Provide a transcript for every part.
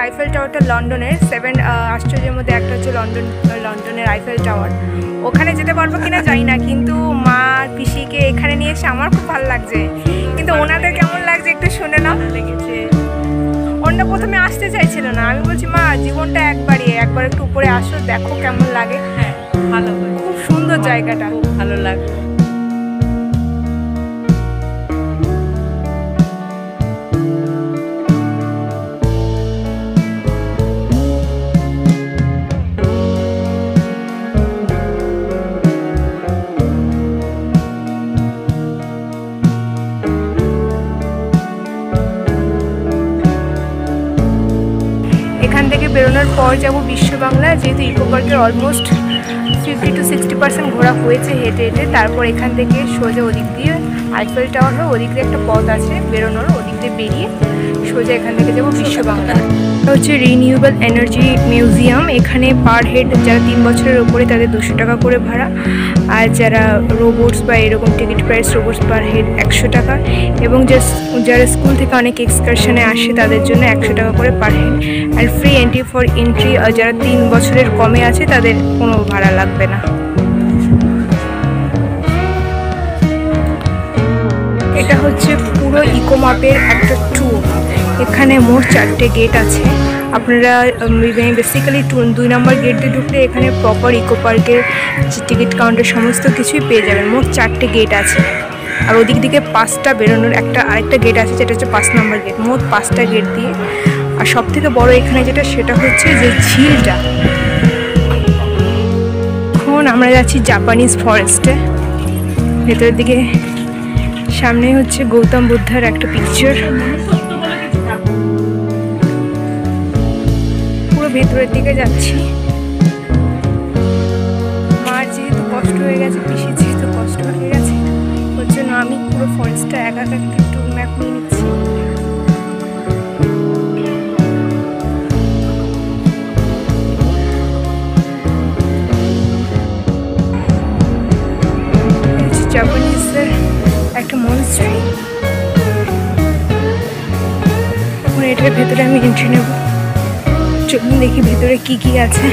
Eiffel টাওয়ারটা লন্ডনের 7 আশ্চর্যের মধ্যে একটা হচ্ছে লন্ডনের আইফেল টাওয়ার। ওখানে যেতে পারবো কিনা জানি না, কিন্তু মা পিসিকে এখানে নিয়ে এসে আমার খুব ভালো লাগছে। কিন্তু ওনাদের কেমন লাগছে একটু শুনে নাও। লেগেছে, ওনারা প্রথমে আসতে চাইছিল না, আমি বলছি মা জীবনটা একবার একটু উপরে আসো, দেখো কেমন লাগে। হ্যাঁ ভালো, খুব সুন্দর জায়গাটা, খুব ভালো লাগলো। এখান থেকে বেরোনোর পর যাব বিশ্ব বাংলা, যেহেতু ইকো পার্কের অলমোস্ট 50 to 60% ঘোরা হয়েছে হেঁটে হেঁটে। তারপর এখান থেকে সোজা ওদিক দিয়ে আইফেল টাওয়ার হয়ে ওদিক দিয়ে একটা পথ আছে বেরোনোর, ওদিক দিয়ে বেরিয়ে সোজা এখান থেকে যাবো বিশ্ব বাংলা। এটা হচ্ছে রিনিউয়েবল এনার্জি মিউজিয়াম। এখানে পার হেড যারা 3 বছরের ওপরে তাদের 200 টাকা করে ভাড়া, আর যারা রোবটস বা এরকম ticket price robots per head 100 টাকা, এবং যারা স্কুল থেকে অনেক এক্সকারশনে আসে তাদের জন্য 100 টাকা করে পার হেড। আর ফ্রি এন্ট্রি ফর এন্ট্রি, যারা 3 বছরের কমে আছে তাদের কোনো ভাড়া লাগবে না। এটা হচ্ছে পুরো ইকো মাপের একটা ট্যুর। এখানে মোট 4টে গেট আছে। আপনারা বেসিক্যালি 2 নম্বর গেট দিয়ে ঢুকলে এখানে প্রপার ইকো পার্কের টিকিট কাউন্টার সমস্ত কিছুই পেয়ে যাবেন। মোট 4টে গেট আছে, আর ওদিক দিকে 5টা বেরোনোর আরেকটা গেট আছে, যেটা হচ্ছে 5 নম্বর গেট। মোট 5টা গেট দিয়ে। আর সব থেকে বড় এখানে সেটা হচ্ছে যে ঝিলটা। এখন আমরা যাচ্ছি জাপানিজ ফরেস্টে। ভেতরের দিকে সামনে হচ্ছে গৌতম বুদ্ধার একটা পিকচার। পুরো ভেতরের দিকে যাচ্ছি। মার যেহেতু কষ্ট হয়ে গেছে, পিসির যেহেতু কষ্ট হয়ে গেছে, ওর জন্য আমি পুরো ফরেস্টটা একা একটু ম্যাপ নিয়ে নিচ্ছি। জাপানিজদের একটা মনস্ট্রি। এখন এটার ভেতরে আমি এন্ট্রি নেব। চলুন দেখি ভেতরে কি কি আছে।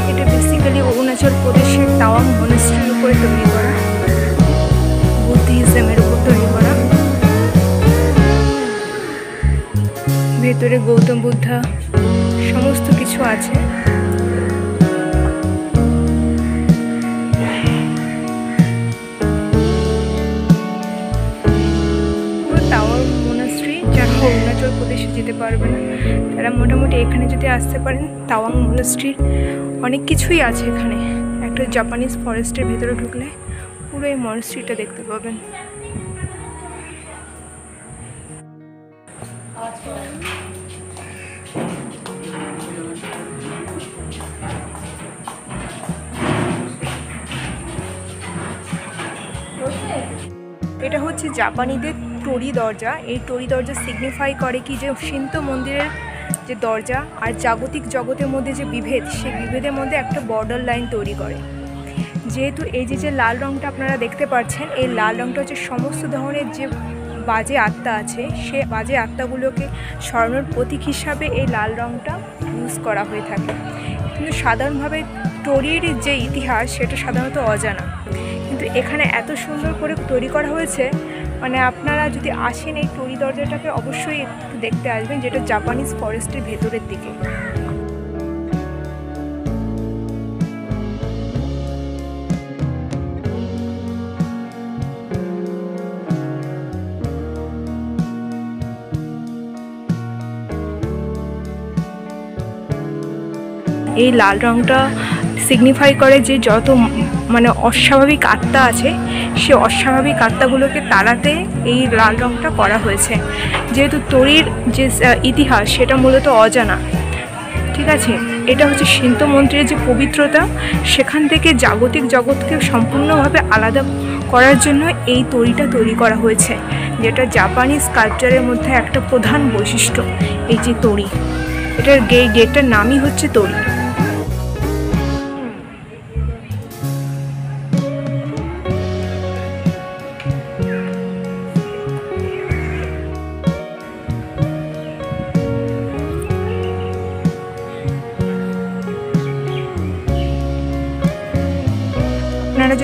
এটা বেসিক্যালি অরুণাচল প্রদেশের তাওয়াং মনস্ট্রির উপরে তৈরি করা, বুদ্ধিজমের উপর তৈরি করা। ভেতরে গৌতম বুদ্ধা সমস্ত কিছু আছে। তাওয়াং মনাস্ট্রি, যারা অরুণাচল প্রদেশে যেতে পারবে না তারা মোটামুটি এখানে যদি আসতে পারেন। তাওয়াং মনাস্ট্রির অনেক কিছুই আছে এখানে। একটা জাপানিজ ফরেস্টের ভেতরে ঢুকলে পুরো এই মনাস্ট্রিটা দেখতে পাবেন। এটা হচ্ছে জাপানিদের টোরি দরজা। এই টোরি দরজা সিগনিফাই করে কি যে শিন্তো মন্দিরের যে দরজা আর জাগতিক জগতের মধ্যে যে বিভেদ, সেই বিভেদের মধ্যে একটা বর্ডার লাইন তৈরি করে। যেহেতু এই যে লাল রঙটা আপনারা দেখতে পাচ্ছেন, এই লাল রঙটা হচ্ছে সমস্ত ধরনের যে বাজে আত্মা আছে, সে বাজে আত্মাগুলোকে সরানোর প্রতীক হিসাবে এই লাল রঙটা ইউজ করা হয়ে থাকে। কিন্তু সাধারণভাবে টোরির যে ইতিহাস সেটা সাধারণত অজানা, কিন্তু এখানে এত সুন্দর করে তৈরি করা হয়েছে। মানে আপনারা যদি আসেন এই টোরি দরজাটাকে অবশ্যই একটু দেখতে আসবেন, যেটা জাপানিজ ফরেস্টের ভেতরের দিকে। এই লাল রঙটা সিগনিফাই করে যে যত মানে অস্বাভাবিক আত্মা আছে, সে অস্বাভাবিক আত্মাগুলোকে তাড়াতে এই লাল রঙটা করা হয়েছে। যেহেতু টোরির যে ইতিহাস সেটা মূলত অজানা, ঠিক আছে। এটা হচ্ছে শিন্তো মন্দিরের যে পবিত্রতা, সেখান থেকে জাগতিক জগৎকে সম্পূর্ণভাবে আলাদা করার জন্য এই তরিটা তৈরি করা হয়েছে, যেটা জাপানিজ কালচারের মধ্যে একটা প্রধান বৈশিষ্ট্য। এই যে তরি, এটার গেটটার নামই হচ্ছে তরি।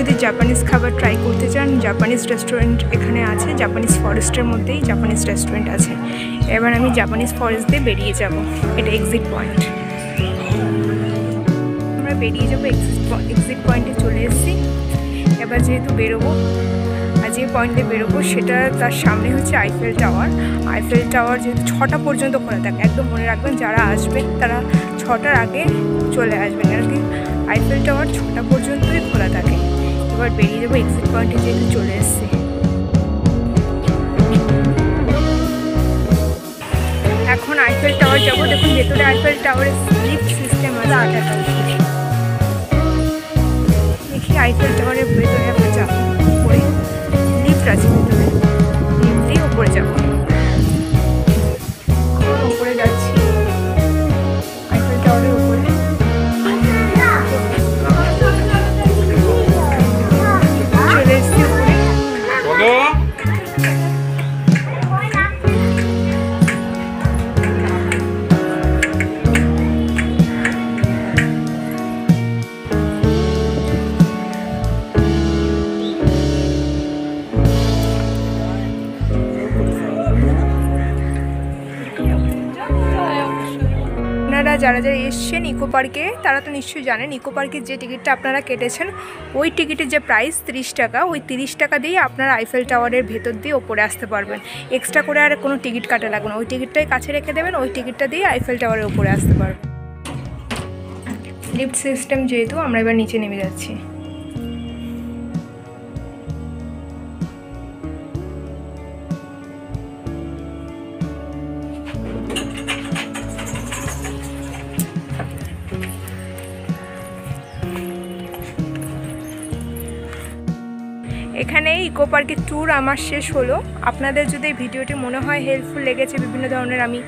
যদি জাপানিজ খাবার ট্রাই করতে চান, জাপানিজ রেস্টুরেন্ট এখানে আছে। জাপানিজ ফরেস্টের মধ্যেই জাপানিজ রেস্টুরেন্ট আছে। এবার আমি জাপানিজ ফরেস্ট দিয়ে বেরিয়ে যাব। এটা এক্সিট পয়েন্ট। আমরা বেরিয়ে যাবো, এক্সিট পয়েন্টে চলে এসেছি। এবার যেহেতু বেরোবো, আর যে পয়েন্টে বেরোবো সেটা তার সামনে হচ্ছে আইফেল টাওয়ার। আইফেল টাওয়ার যেহেতু 6টা পর্যন্ত খোলা থাকে, একদম মনে রাখবেন যারা আসবেন তারা 6টার আগে চলে আসবেন, কারণ কি আইফেল টাওয়ার 6টা পর্যন্তই খোলা থাকে। এবার বেরিয়ে যাবো, এক্সিট পয়েন্টে যেহেতু চলে এসেছি। এখন আইফেল টাওয়ার যাবো। দেখুন ভেতরে আইফেল টাওয়ারের লিফট সিস্টেম আছে। দেখি আইফেল টাওয়ারের ভেতরে আমরা যাবো, উপরে লিফট আছে, ভেতরে লিফট দিয়ে উপরে যাবো। উপরে যাচ্ছি আইফেল টাওয়ারের উপরে। চলে এসেছি উপরে। আপনারা যারা যারা এসছেন ইকো পার্কে তারা তো নিশ্চয়ই জানেন ইকো পার্কের যে টিকিটটা আপনারা কেটেছেন ওই টিকিটের যে প্রাইস 30 টাকা, ওই 30 টাকা দিয়ে আপনারা আইফেল টাওয়ারের ভেতর দিয়ে ওপরে আসতে পারবেন। এক্সট্রা করে আর কোনো টিকিট কাটা লাগবে না, ওই টিকিটটাই কাছে রেখে দেবেন, ওই টিকিটটা দিয়ে আইফেল টাওয়ারের ওপরে আসতে পারবেন। লিফট সিস্টেম যেহেতু আমরা এবার নিচে নেমে যাচ্ছি। এখানে ইকো পার্কের ট্যুর আমার শেষ হলো। আপনাদের যদি এই ভিডিওটি মনে হয় হেল্পফুল লেগেছে, বিভিন্ন ধরনের আমি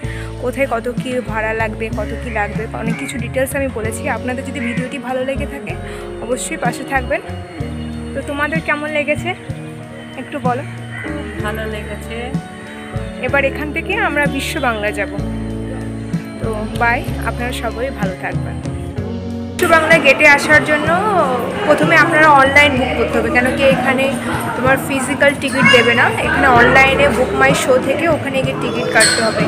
কোথায় কত কী ভাড়া লাগবে, কত কী লাগবে, অনেক কিছু ডিটেলস আমি বলেছি। আপনাদের যদি ভিডিওটি ভালো লেগে থাকে অবশ্যই পাশে থাকবেন। তো তোমাদের কেমন লেগেছে একটু বলো। ভালো লেগেছে। এবার এখান থেকে আমরা বিশ্ব বাংলা যাব। তো বাই, আপনারা সবাই ভালো থাকবেন। বিশ্ব বাংলা গেটে আসার জন্য প্রথমে আপনারা অনলাইন বুক করতে হবে, কেন কি এখানে তোমার ফিজিক্যাল টিকিট দেবে না। এখানে অনলাইনে বুক মাই শো থেকে ওখানে গিয়ে টিকিট কাটতে হবে।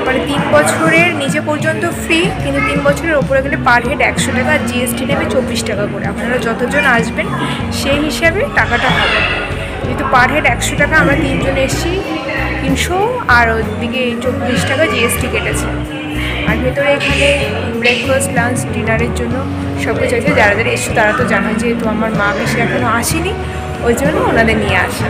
মানে 3 বছরের নিচে পর্যন্ত ফ্রি, কিন্তু 3 বছরের ওপরে গেলে পার হেড 100 টাকা, জিএসটি নেবে 24 টাকা করে। আপনারা যতজন আসবেন সেই হিসাবে টাকাটা হবে। যেহেতু পার হেড 100 টাকা, আমরা 3 জন এসেছি 300, আর ওদিকে 24 টাকা জিএসটি কেটেছে। আর ভেতরে এখানে ব্রেকফাস্ট, লাঞ্চ, ডিনারের জন্য সব কিছু আছে। যারা যারা এসছো তারা তো জানো, যেহেতু আমার মা বেশি এখনও আসেনি ওই জন্য ওনাদের নিয়ে আসা।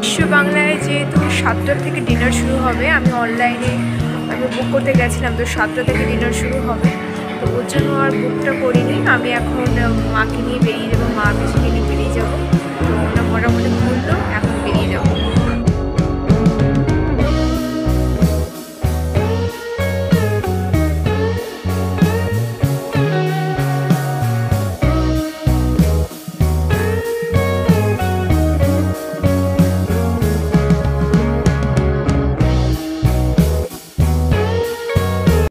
বিশ্ব বাংলায় যেহেতু 7টা থেকে ডিনার শুরু হবে, আমি অনলাইনে বুক করতে গেছিলাম, তো 7টা থেকে ডিনার শুরু হবে, তো ওর জন্য আর বুকটা করিনি। আমি এখন মাকে নিয়ে বেরিয়ে যাবো, মা বেশি নিয়ে বেরিয়ে